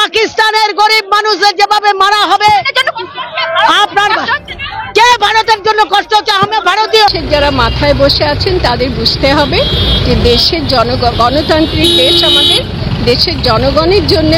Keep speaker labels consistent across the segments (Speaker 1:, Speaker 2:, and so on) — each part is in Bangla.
Speaker 1: পাকিস্তানের গরিব মানুষদের যেভাবে মারা হবে, আপনার কে ভারতের জন্য কষ্ট হচ্ছে? আমি ভারতীয়।
Speaker 2: যারা মাথায় বসে আছেন তাদের বুঝতে হবে যে দেশের গণতান্ত্রিক দেশ আমাদের, দেশের জনগণের জন্য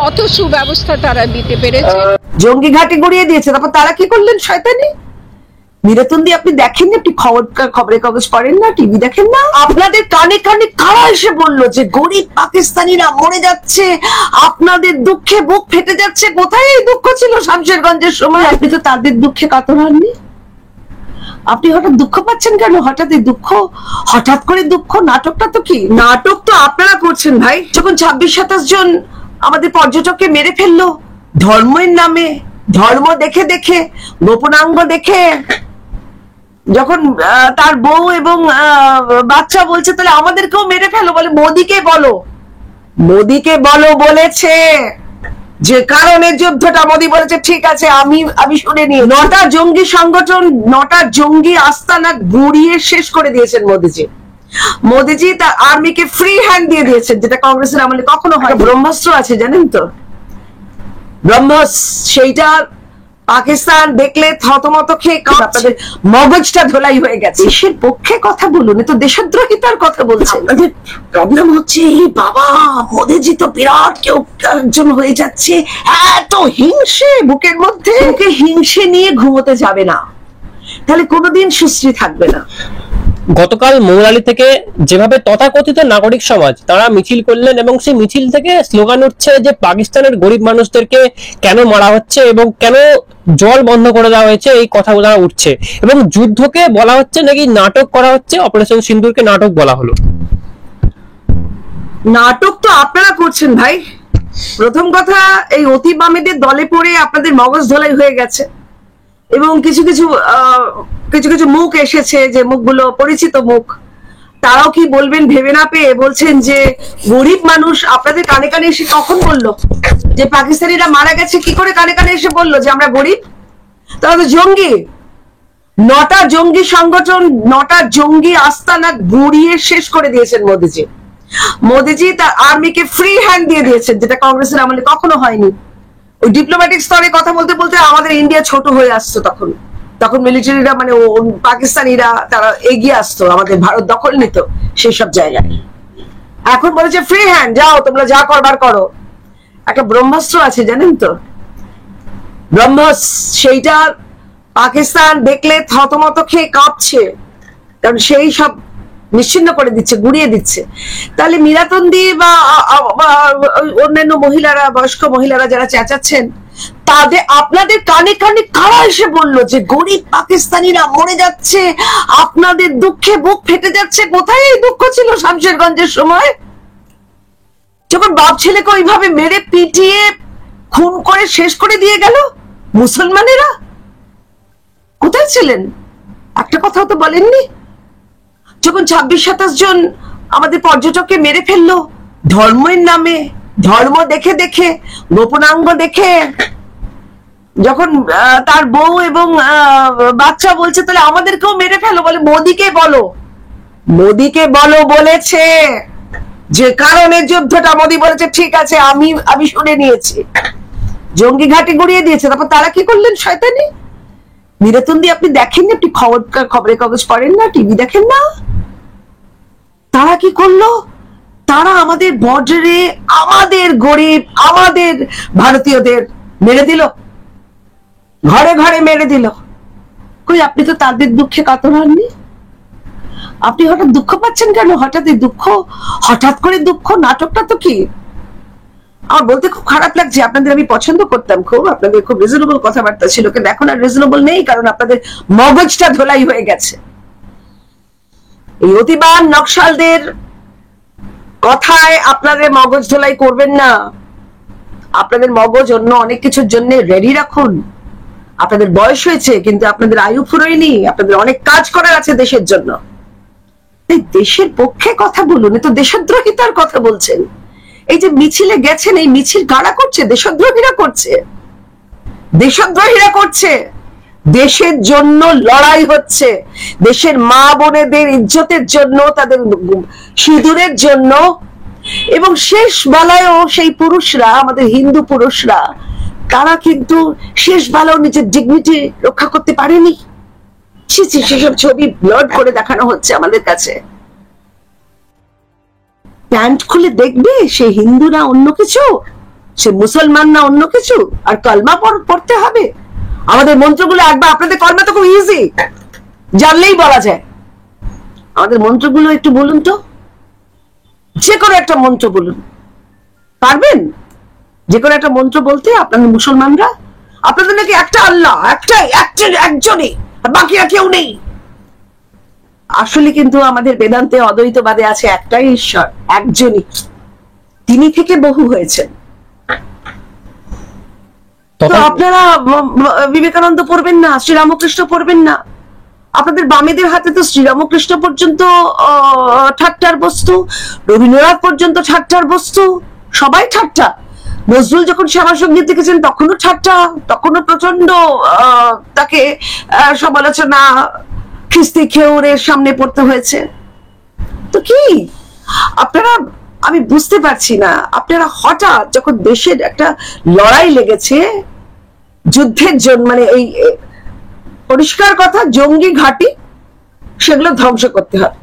Speaker 2: কত সুব্যবস্থা তারা দিতে পেরেছে।
Speaker 3: জঙ্গি ঘাটে গড়িয়ে দিয়েছে, তারপর তারা কি করলেন? শয়তানি। মিরাতুন্দি আপনি দেখেননি? আপনি খবরের কাগজ পড়েন না? টিভি দেখেন না? আপনাদের কানে কানে কারা এসে বললো যে গরিব পাকিস্তানিরা মরে যাচ্ছে, আপনাদের দুঃখে বুক ফেটে যাচ্ছে? কোথায় এই দুঃখ ছিল শামশেরগঞ্জের সময়? আপনি তো তাদের দুঃখে কাতর হননি। আপনি হঠাৎ দুঃখ পাচ্ছেন কেন? হঠাৎ এই দুঃখ, হঠাৎ করে দুঃখ। নাটকটা তো কি? নাটক তো আপনারা করছেন ভাই। যখন 26-27 জন আমাদের পর্যটককে মেরে ফেললো ধর্মের নামে, ধর্ম দেখে দেখে, গোপনাঙ্গ দেখে, যখন তার বউ এবং বাচ্চা বলছে তাহলে আমাদেরকেও মেরে ফেলো, বলে মোদিকে বলো, মোদিকে বলো বলেছে, যে কারণে যুদ্ধটা মোদি বলেছে ঠিক আছে আমি শুনে নিই। 9টা জঙ্গি সংগঠন, 9টা জঙ্গি আস্তানা গুড়িয়ে শেষ করে দিয়েছেন মোদিজি তার আর্মিকে ফ্রি হ্যান্ড দিয়ে দিয়েছেন, যেটা কংগ্রেসের আমলে কখনো হয়। ব্রহ্মাস্ত্র আছে জানেন তো, ব্রহ্মস, সেইটা পাকিস্তান দেখলে থতমত খেয়ে আপনাদের মগজটা ধোলাই হয়ে গেছে। দেশের পক্ষে কথা বলুন, তো দেশদ্রোহিতার কথা বলছেন। আপনাদের প্রবলেম হচ্ছে এই বাবা মোদিজি তো বিরাট কেউ একজন হয়ে যাচ্ছে, এত হিংসে বুকের মধ্যে, বুকে হিংসে নিয়ে ঘুমোতে যাবে না, তাহলে কোনোদিন সুশ্রী থাকবে না।
Speaker 4: গতকাল মৌলালি থেকে যেভাবে তথাকথিত নাগরিক সমাজ তারা মিছিল করলেন এবং সেই মিছিল থেকে স্লোগান উঠছে যে পাকিস্তানের গরিব মানুষদেরকে কেন মারা হচ্ছে এবং কেন জল বন্ধ করে দেওয়া হয়েছে, এই কথাগুলো উঠছে এবং যুদ্ধকে বলা হচ্ছে নাকি নাটক করা হচ্ছে, অপারেশন সিন্দুরকে নাটক বলা হলো।
Speaker 3: নাটক তো আপনারা করছেন ভাই। প্রথম কথা, এই অতি বামেদের দলে পড়ে আপনাদের মগজ ধোলাই হয়ে গেছে এবং কিছু কিছু মুখ এসেছে, যে মুখগুলো পরিচিত মুখ, তারাও কি বলবেন ভেবে না পেয়ে বলছেন যে গরিব মানুষ। আপনাদের কানে কানে এসে কখন বললো যে পাকিস্তানিরা মারা গেছে? কি করে কানে কানে এসে বললো যে আমরা গরিব? তারা তো জঙ্গি। 9টা জঙ্গি সংগঠন, 9টা জঙ্গি আস্তানা গুড়িয়ে শেষ করে দিয়েছেন মোদিজি তার আর্মিকে ফ্রি হ্যান্ড দিয়ে দিয়েছেন, যেটা কংগ্রেসের আমলে কখনো হয়নি। ওই ডিপ্লোম্যাটিক স্তরে কথা বলতে বলতে আমাদের ইন্ডিয়া ছোট হয়ে আসতো, তখন মিলিটারিরা মানে পাকিস্তানিরা তারা এগিয়ে আসতো, আমাদের ভারত দখল নিত সেই সব জায়গায়। এখন বলেছে ফ্রি হ্যান্ড, যাও তোমরা যা করবার করো। একটা ব্রহ্মাস্ত্র আছে জানেন তো, ব্রহ্মস, সেইটা পাকিস্তান দেখলে থতমত খেয়ে কাঁপছে, কারণ সেই সব নিশ্চিন্ন করে দিচ্ছে, গুড়িয়ে দিচ্ছে। তাহলে মিরাতুন্দি বা অন্যান্য মহিলারা, বয়স্ক মহিলারা যারা চেঁচাচ্ছেন, তাদের আপনাদের কানে কানে কারা এসে বললো যে গরিব পাকিস্তানিরা মরে যাচ্ছে, আপনাদের দুঃখে বুক ফেটে যাচ্ছে? কোথায় এই দুঃখ ছিল শামশেরগঞ্জের সময়, যখন বাপ ছেলেকে ওইভাবে মেরে পিটিয়ে খুন করে শেষ করে দিয়ে গেল মুসলমানেরা? কোথায় ছিলেন? একটা কথাও তো বলেননি। যখন 26-27 জন আমাদের পর্যটককে মেরে ফেললো ধর্মের নামে, ধর্ম দেখে দেখে, গোপনাঙ্গ দেখে, যখন তার বউ এবং বাচ্চা বলছে তাহলে আমাদেরকেও মেরে ফেলো, বলে মোদিকে বলো, মোদিকে বলো বলেছে, যে কারণে যুদ্ধটা মোদি বলেছে ঠিক আছে আমি শুনে নিয়েছি। জঙ্গি ঘাটে গড়িয়ে দিয়েছে, তারপর তারা কি করলেন? শয়তানি। মিরাতুন্দি আপনি দেখেননি? আপনি খবরের কাগজ পড়েন না? টিভি দেখেন না? তারা কি করলো? তারা আমাদের বর্ডারে আমাদের গরিব, আমাদের ভারতীয়দের মেরে দিল, ঘরে ঘরে মেরে দিল। কই আপনি তো তাদের দুঃখে কাতর হননি। আপনি হঠাৎ দুঃখ পাচ্ছেন কেন? হঠাৎ এই দুঃখ, হঠাৎ করে দুঃখ। নাটকটা তো কি? আমার বলতে খুব খারাপ লাগছে, আপনাদের আমি পছন্দ করতাম খুব, আপনাদের খুব রিজনেবল কথাবার্তা ছিল, কিন্তু এখন আর রিজনেবল নেই, কারণ আপনাদের মগজটা ধোলাই হয়ে গেছে। এই অতিবান নকশালদের কথায় আপনাদের মগজ ধোলাই করবেন না। আপনাদের মগজ অন্য অনেক কিছুর জন্য রেডি রাখুন। আপনাদের বয়স হয়েছে কিন্তু আপনাদের আয়ু ফুরোয়নি, আপনাদের অনেক কাজ করার আছে দেশের জন্য। দেশের পক্ষে কথা বলুন, তো দেশদ্রোহিতার কথা বলছেন। এই যে মিছিলে গেছেন, এই মিছিল কারা করছে? দেশদ্রোহীরা করছে, দেশদ্রোহীরা করছে। দেশের জন্য লড়াই হচ্ছে, দেশের মা বোনেদের ইজ্জতের জন্য, তাদের সিঁদুরের জন্য, এবং শেষ বেলায়ও সেই পুরুষরা, আমাদের হিন্দু পুরুষরা, তারা কিন্তু শেষ বেলাও নিজের ডিগনিটি রক্ষা করতে পারেনি। সেসব ছবি ব্লাড করে দেখানো হচ্ছে আমাদের কাছে। প্যান্ট খুলে দেখবে সে হিন্দু না অন্য কিছু, সে মুসলমান না অন্য কিছু, আর কলমা পড়তে হবে। আমাদের মন্ত্রগুলো একবার, আপনাদের কলমা তো খুব ইজি, জানলেই বলা যায়। আমাদের মন্ত্রগুলো একটু বলুন তো, যে কোনো একটা মন্ত্র বলুন, পারবেন যে কোনো একটা মন্ত্র বলতে? আপনাদের মুসলমানরা, আপনাদের নাকি একটা আল্লাহ, একজনই, বাকিরা কেউ নেই। আসলে কিন্তু আমাদের বেদান্তে অদ্বৈতবাদে আছে একটাই ঈশ্বর, একজনই, তিনি থেকে বহু হয়েছেন। তো আপনারা বিবেকানন্দ পড়বেন না, শ্রীরামকৃষ্ণ পড়বেন না? আপনাদের বামেদের হাতে তো শ্রীরামকৃষ্ণ পর্যন্ত ঠাট্টার বস্তু, রবীন্দ্রনাথ পর্যন্ত ঠাট্টার বস্তু, সবাই ঠাট্টা। নজরুল যখন শ্যামা সঙ্গীত দেখেছেন তখনও ঠাট্টা, তখনও প্রচন্ড তাকে সমালোচনা খিস্তি খেউরের সামনে পড়তে হয়েছে। তো কি আপনারা, আমি বুঝতে পারছি না, আপনারা হঠাৎ যখন দেশের একটা লড়াই লেগেছে যুদ্ধের জন্য, মানে এই পরিষ্কার কথা, জঙ্গি ঘাঁটি সেগুলো ধ্বংস করতে হবে।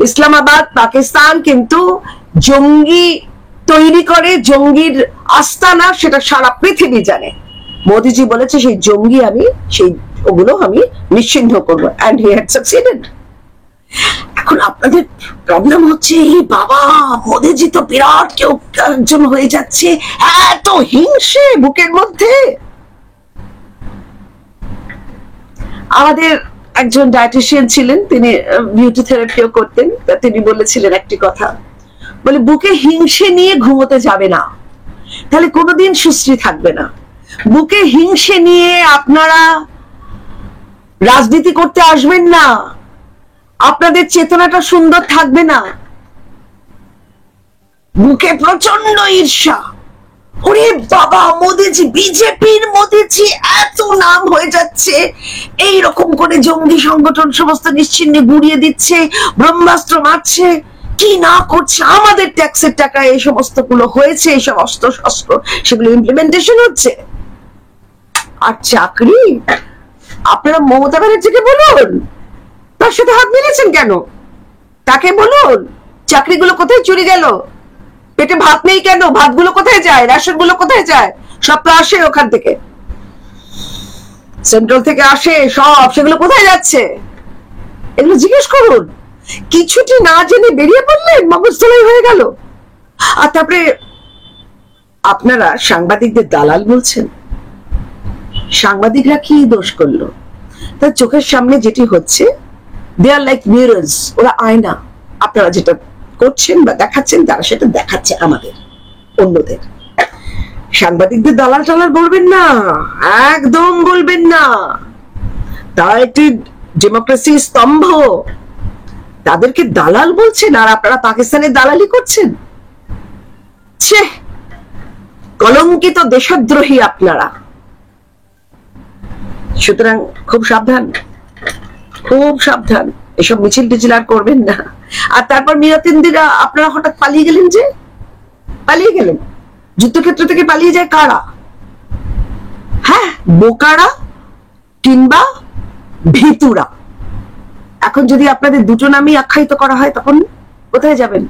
Speaker 3: ইসলামাবাদ, পাকিস্তান কিন্তু জঙ্গি তৈরি করে, জঙ্গির আস্তানা, সেটা সারা পৃথিবী জানে। মোদিজি বলেছে সেই জঙ্গি ওগুলো আমি নিশ্চিহ্ন করবো, and he had succeeded. এখন আপনাদের প্রবলেম হচ্ছে, এই বাবা মোদিজি তো বিরাট কেউ একজন হয়ে যাচ্ছে, এত হিংসে বুকের মধ্যে। আমাদের একজন ডায়েটিশিয়ান ছিলেন, তিনি বিউটি থেরাপিও করতেন, তিনি বলেছিলেন একটি কথা, বলে বুকে হিংসে নিয়ে ঘুমোতে যাবে না, তাহলে কোনোদিন সুশ্রী থাকবে না। বুকে হিংসে নিয়ে আপনারা রাজনীতি করতে আসবেন না, আপনাদের চেতনাটা সুন্দর থাকবে না। বুকে প্রচন্ড ঈর্ষা, ওরে বাবা মোদিজি, বিজেপির মোদিজি এত নাম হয়ে যাচ্ছে, এই রকম করে জঙ্গি সংগঠন সমস্ত নিশ্চিন্নে গুড়িয়ে দিচ্ছে, ব্রহ্মাস্ত্র মারছে, কি না করছে, আমাদের ট্যাক্সের টাকা এই সমস্ত গুলো হয়েছে, এই সব অস্ত্র শস্ত্র সেগুলো ইমপ্লিমেন্টেশন হচ্ছে। আর চাকরি, আপনারা মমতা ব্যানার্জিকে বলুন, তার সাথে হাত মিলেছেন কেন? তাকে বলুন চাকরিগুলো কোথায় চুরি গেল, পেটে ভাত নেই কেন, ভাতগুলো কোথায় যায়, রেশন গুলো কোথায় যায়, সব তো আসে ওখান থেকে, সেন্ট্রাল থেকে আসে সব, সেগুলো কোথায় যাচ্ছে এগুলো জিজ্ঞেস করুন। কিছুটি না জেনে বেরিয়ে পড়লেন, মগজধোলাই হয়ে গেল। আর তারপরে আপনারা সাংবাদিকদের দালাল বলছেন। সাংবাদিকরা কি দোষ করলো? তার চোখের সামনে যেটি হচ্ছে, দে আর লাইক মিরর্স, ওরা আয়না। আপনারা যেটা করছেন বা দেখাচ্ছেন, তারা সেটা দেখাচ্ছে আমাদের, অন্যদের। সাংবাদিকদের দালাল টালাল বলবেন না, একদম বলবেন না। তারা একটি ডেমোক্রেসি স্তম্ভ, তাদেরকে দালাল বলছেন, আর আপনারা পাকিস্তানের দালালি করছেন। ছে, কলঙ্কিত দেশদ্রোহী আপনারা। সুতরাং খুব সাবধান, খুব সাবধান, এসব মিছিল টিছিল আর করবেন না। আর তারপর মিরাতিন্দিরা আপনারা হঠাৎ পালিয়ে গেলেন, যে পালিয়ে গেলেন, যুদ্ধক্ষেত্র থেকে পালিয়ে যায় কারা? হ্যাঁ, বোকারা কিংবা ভিতুরা। এখন যদি আপনাদের দুটো নামই আখ্যায়িত করা হয়, তখন কোথায় যাবেন?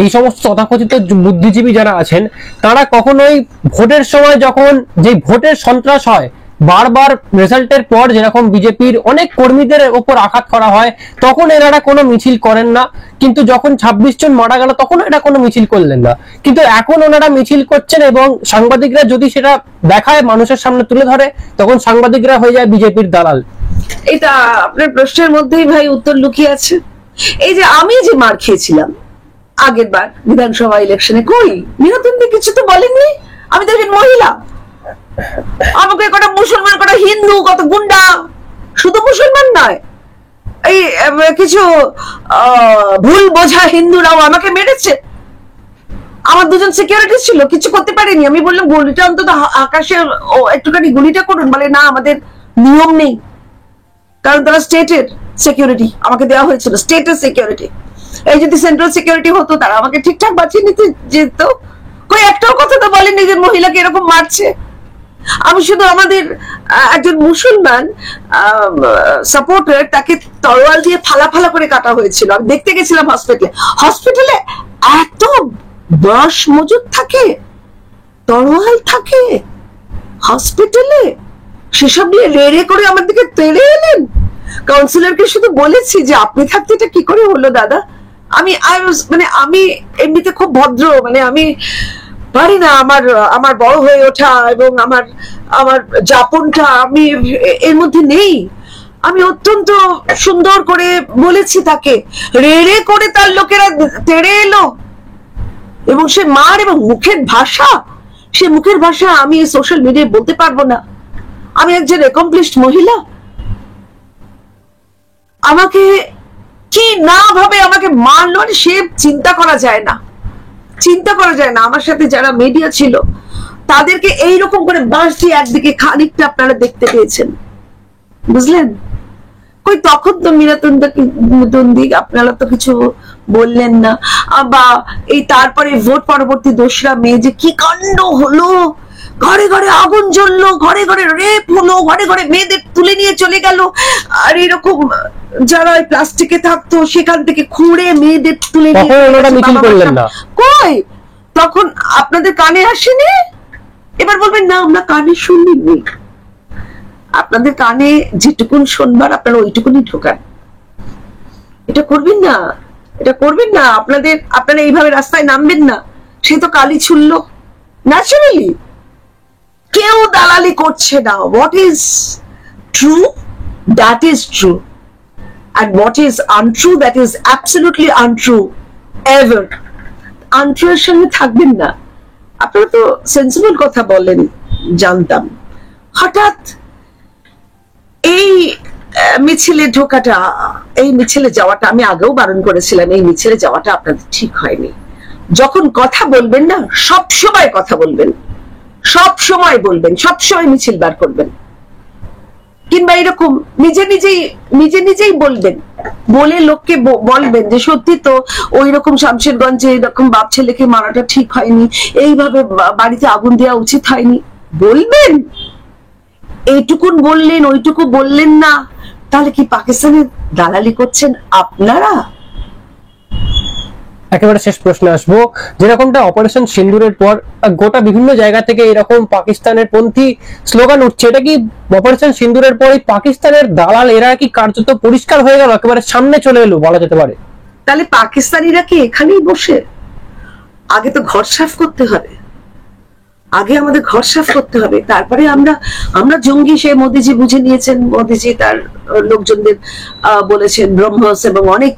Speaker 4: এই সমস্ত তথাকথিত বুদ্ধিজীবী যারা আছেন, তারা কখনোই ভোটের সময়, যখন যে ভোটের সন্ত্রাস হয়, বারবার রেজাল্টের পর যেরকম বিজেপির অনেক কর্মীদের ওপর আঘাত করা হয়, তখন এনারা কোনো মিছিল করেন না। কিন্তু যখন 26 জন মারা গেল, তখন এরা কোনো মিছিল করলেন না। কিন্তু এখন ওনারা মিছিল করছেন, এবং সাংবাদিকরা যদি সেটা দেখায়, মানুষের সামনে তুলে ধরে, তখন সাংবাদিকরা হয়ে যায় বিজেপির দালাল।
Speaker 3: এটা আপনার প্রশ্নের মধ্যেই ভাই উত্তর লুকিয়ে আছে। এই যে আমি যে মার খেয়েছিলাম আগের বার বিধানসভা ইলেকশনে, কই মিরাতিন্দি কিছু তো বলেননি। আমি তো একজন মহিলা, আমাকে কটা মুসলমান, কটা হিন্দু, কত গুন্ডা, শুধু মুসলমান নয়, এই কিছু ভুল বোঝা হিন্দুরাও আমাকে মেরেছে। আমার দুজন সিকিউরিটি ছিল, কিছু করতে পারেনি। আমি বললাম গুলিটা অন্তত আকাশে একটুখানি গুলিটা করুন, বলে না আমাদের নিয়ম নেই, কারণ তারা স্টেটের সিকিউরিটি, আমাকে দেওয়া হয়েছিল স্টেটের সিকিউরিটি। এই যদি সেন্ট্রাল সিকিউরিটি হতো তারা আমাকে ঠিকঠাক বাঁচিয়ে নিতে যেত। কই একটাও কথা তো বলেন নিজের মহিলাকে এরকম মারছে। আমি শুধু আমাদের একজন মুসলমান সাপোর্টার, তাকে তরোয়াল দিয়ে ফালা করে কাটা হয়েছিল। আমি দেখতে গেছিলাম হসপিটালে এত বাঁশ মজুদ থাকে, তরোয়াল থাকে হসপিটালে, সেসব নিয়ে রেড়ে করে আমার দিকে তেড়ে এলেন। কাউন্সিলরকে শুধু বলেছি যে আপনি থাকতে এটা কি করে হলো দাদা। আমি এমনিতে খুব ভদ্র, আমি পারি না আমার বড় হয়ে ওঠা এবং আমার যাপনটা আমি এর মধ্যে নেই। আমি অত্যন্ত সুন্দর করে বলেছি তাকে, রেড়ে করে তার লোকেরা তেড়ে এলো এবং সে মার এবং মুখের ভাষা আমি সোশ্যাল মিডিয়ায় বলতে পারবো না। আমি একজন অ্যাকমপ্লিশড মহিলা, আমাকে কি না ভাবে আমাকে মারলো, সে চিন্তা করা যায় না। আমার সাথে যারা মিডিয়া ছিল তাদেরকে এইরকম করে বাঁশ দিয়ে একদিকে খানিকটা আপনারা দেখতে পেয়েছেন, বুঝলেন? কই তখন তো মীরাতুন্দি আপনারা তো কিছু বললেন না। বা এই তারপরে ভোট পরবর্তী 2রা মে যে কি কাণ্ড হলো, ঘরে ঘরে আগুন জ্বললো, ঘরে ঘরে রেপ হলো, ঘরে ঘরে মেয়েদের তুলে নিয়ে চলে গেল, আর এরকম যারা ওই প্লাস্টিকে থাকতো সেখান থেকে খুঁড়ে মেয়েদের তুলে নিয়ে কই তখন আপনাদের কানে আসেনি? এবার বলবেন না আমরা কানে শুনিনি। আপনাদের কানে যেটুকুন শুনবার আপনারা ওইটুকুনি ঢোকান। এটা করবেন না। আপনারা এইভাবে রাস্তায় নামবেন না। সে তো কালি ছুড়লো, ন্যাচারালি কেউ দালালি করছে না। What is true, that is true, and what is untrue, that is absolutely untrue ever. untrue এর সঙ্গে থাকবেন না। আপনারা তো সেন্সিবল কথা বলেন জানতাম, হঠাৎ এই মিছিলে ঢোকাটা, এই মিছিলে যাওয়াটা আমি আগেও বারণ করেছিলাম, এই মিছিলে যাওয়াটা আপনাদের ঠিক হয়নি। যখন কথা বলবেন না সব সময় কথা বলবেন, সব সময় মিছিল বার করবেন, কিংবা এরকম নিজে নিজেই বলবেন, বলে লোককে বলবেন যে সত্যি তো ওই রকম শামশেরগঞ্জে এরকম বাপ ছেলেকে মারাটা ঠিক হয়নি, এইভাবে বাড়িতে আগুন দেওয়া উচিত হয়নি, বলবেন। এইটুকুন বললেন, ওইটুকু বললেন না, তাহলে কি পাকিস্তানের দালালি করছেন আপনারা?
Speaker 4: একেবারে শেষ প্রশ্নে আসবো, যেরকমটা অপারেশন সিন্দুরের পর গোটা বিভিন্ন জায়গা থেকে এরকম পাকিস্তানের পন্থী স্লোগান উঠছে, এটা কি অপারেশন সিন্দুরের পর পাকিস্তানের দালাল এরা কি কার্যত পরিষ্কার হয়ে গেল, একেবারে সামনে চলে এলো বলা যেতে পারে?
Speaker 3: তাহলে পাকিস্তানিরা কি এখানেই বসে? আগে তো ঘর সাফ করতে হবে, তারপরে আমরা জঙ্গি। সে মোদিজি বুঝে নিয়েছেন, মোদিজি তার লোকজনদের বলেছেন ব্রহ্মস এবং অনেক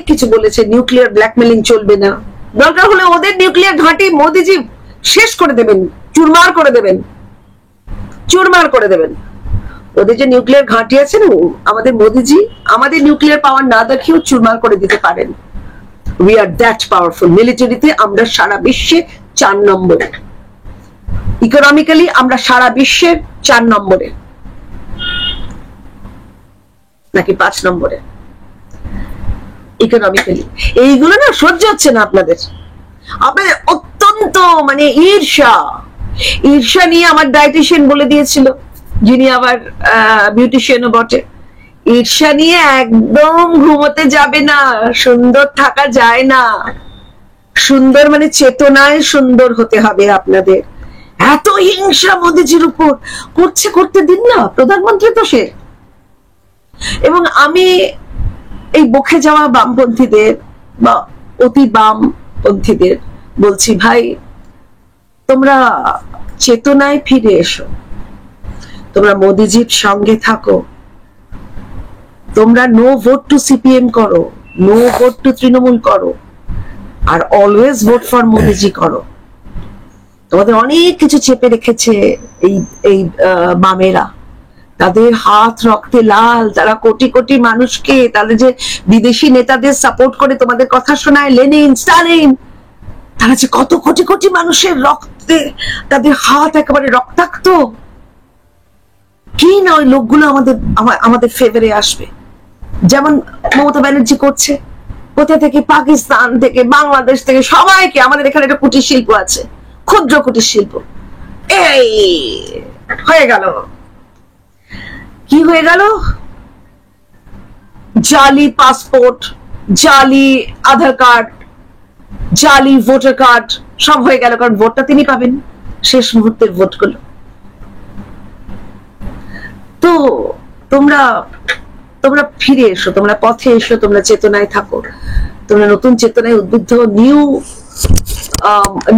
Speaker 3: কিছু বলেছেন। নিউক্লিয়ার ব্ল্যাকমেলিং চলবে না, দরকার হলে ওদের নিউক্লিয়ার ঘাঁটি মোদিজি শেষ করে দেবেন, চুরমার করে দেবেন। ওদের যে নিউক্লিয়ার ঘাঁটি আছে না, আমাদের মোদিজি আমাদের নিউক্লিয়ার পাওয়ার না দেখিয়েও চুরমার করে দিতে পারেন। We are that powerful. মিলিটারিতে আমরা সারা বিশ্বে 4 নম্বরে, ইকোনমিক্যালি আমরা সারা বিশ্বের 4 নম্বরে, নাকি 5 নম্বরে ইকোনমিক্যালি। এইগুলো না সহ্য হচ্ছে না আপনাদের অত্যন্ত ঈর্ষা নিয়ে আমার ডায়েটিশিয়ান বলে দিয়েছিল, যিনি আবার বিউটিশিয়ানও বটে, ঈর্ষা নিয়ে একদম ঘুমোতে যাবে না, সুন্দর থাকা যায় না। সুন্দর চেতনায় সুন্দর হতে হবে আপনাদের। এত হিংসা মোদিজির উপর করতে দিন না, প্রধানমন্ত্রী তো সে। এবং আমি এই বকে যাওয়া বামপন্থীদের বা অতি বামপন্থীদের বলছি, ভাই তোমরা চেতনায় ফিরে এসো, তোমরা মোদিজির সঙ্গে থাকো, তোমরা নো ভোট টু সিপিএম করো, নো ভোট টু তৃণমূল করো, আর অলওয়েজ ভোট ফর মোদিজি করো। তোমাদের অনেক কিছু চেপে রেখেছে এই বামেরা, তাদের হাত রক্তে লাল, তারা কোটি কোটি মানুষকে, তাদের যে বিদেশি নেতাদের সাপোর্ট করে তোমাদের কথা শোনায়, লেনিন, স্টালিন, তারা যে কত কোটি কোটি মানুষের রক্তে তাদের হাত একেবারে রক্তাক্ত। কি না ওই লোকগুলো আমাদের ফেভারে আসবে, যেমন মমতা ব্যানার্জি করছে। কোথা থেকে, পাকিস্তান থেকে, বাংলাদেশ থেকে, সবাইকে, আমাদের এখানে একটা কুটির শিল্প আছে, ক্ষুদ্র কুটির শিল্প, এই হয়ে গেল। কি হয়ে গেল? জালি পাসপোর্ট, জালি আধার কার্ড, জালি ভোটার কার্ড, সব হয়ে গেল। কারণ ভোটটা তিনি পাবেন, শেষ মুহূর্তের ভোটগুলো। তো তোমরা তোমরা ফিরে এসো, তোমরা পথে এসো, তোমরা চেতনায় থাকো, তোমরা নতুন চেতনায় উদ্বুদ্ধ,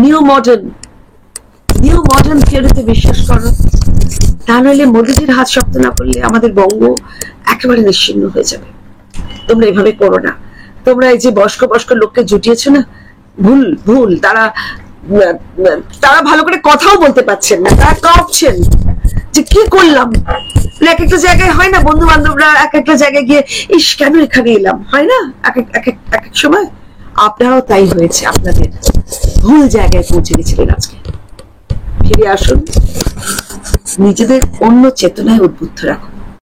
Speaker 3: নিউ মডার্ন থিওরিতে বিশ্বাস করো। তা নইলে মোদীজির হাত শক্ত না করলে আমাদের বঙ্গ একেবারে নিশ্চিহ্ন হয়ে যাবে। তোমরা এভাবে করো না। তোমরা এই যে বয়স্ক বয়স্ক লোককে জুটিয়েছো না, ভুল ভুল। তারা ভালো করে কথাও বলতে পারছেন না, তারা কাঁপছেন যে কি করলাম। এক একটা জায়গায় হয় না, বন্ধু বান্ধবরা এক একটা জায়গায় গিয়ে ইস কেন এখানে এলাম, হয় না এক এক সময়। আপনারাও তাই হয়েছে, আপনাদের ভুল জায়গায় পৌঁছে গেছিলেন। আজকে ফিরে আসুন, নিজেদের অন্য চেতনায় উদ্বুদ্ধ রাখুন।